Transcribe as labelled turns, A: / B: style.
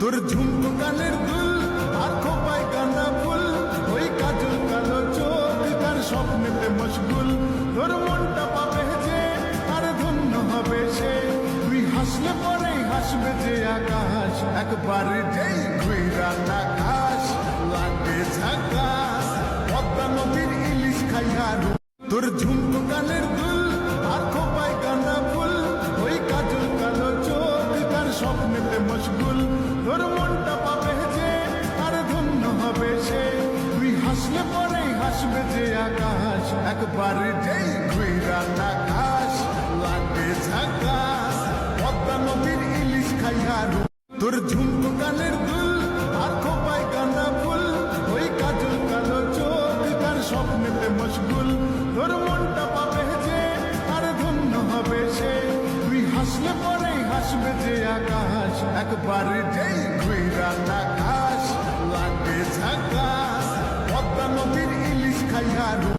A: তোর ঝুমকো কানের দুল আর খোপায় গাঁদা ফুল, ওই কাজল কালো চোখ তার স্বপ্নেতে মশগুল। তোর মনটা পাবে যে আর ধন্য হবে সে, তুই হাসলে পরে হাসবে যে আকাশ। একবার যেই ঘুইরা আকাশ লাগে ঝাকাস, পদ্মা নদীর ইলিশ খাইয়া। তোর ঝুমকো কানের দুল আর খোপায় গাঁদা ফুল, ওই কাজল কালো চোখ তার স্বপ্নেতে মশগুল। তোর মনটা পাবে যে আর ধন্য হবে সে, তুই হাসলে পরে হাসবে যে আকাশ। একবার যেই ঘুইরা আকাশ লাগে ঝাকাস, পদ্মা নদীর ইলিশ খাইয়া। তোর ঝুমকো কানের দুল আর খোপায় গাঁদা ফুল, ওই কাজল কালো চোখ তার স্বপ্নেতে মশগুল। তোর মনটা পাবে যে আর ধন্য হবে সে, তুই হাসলে পরে হাসবে যে আকাশ। একবার যেই ঘুইরা আকাশ লাগে ঝাকাস, পদ্মা নদীর ইলিশ খাইয়া।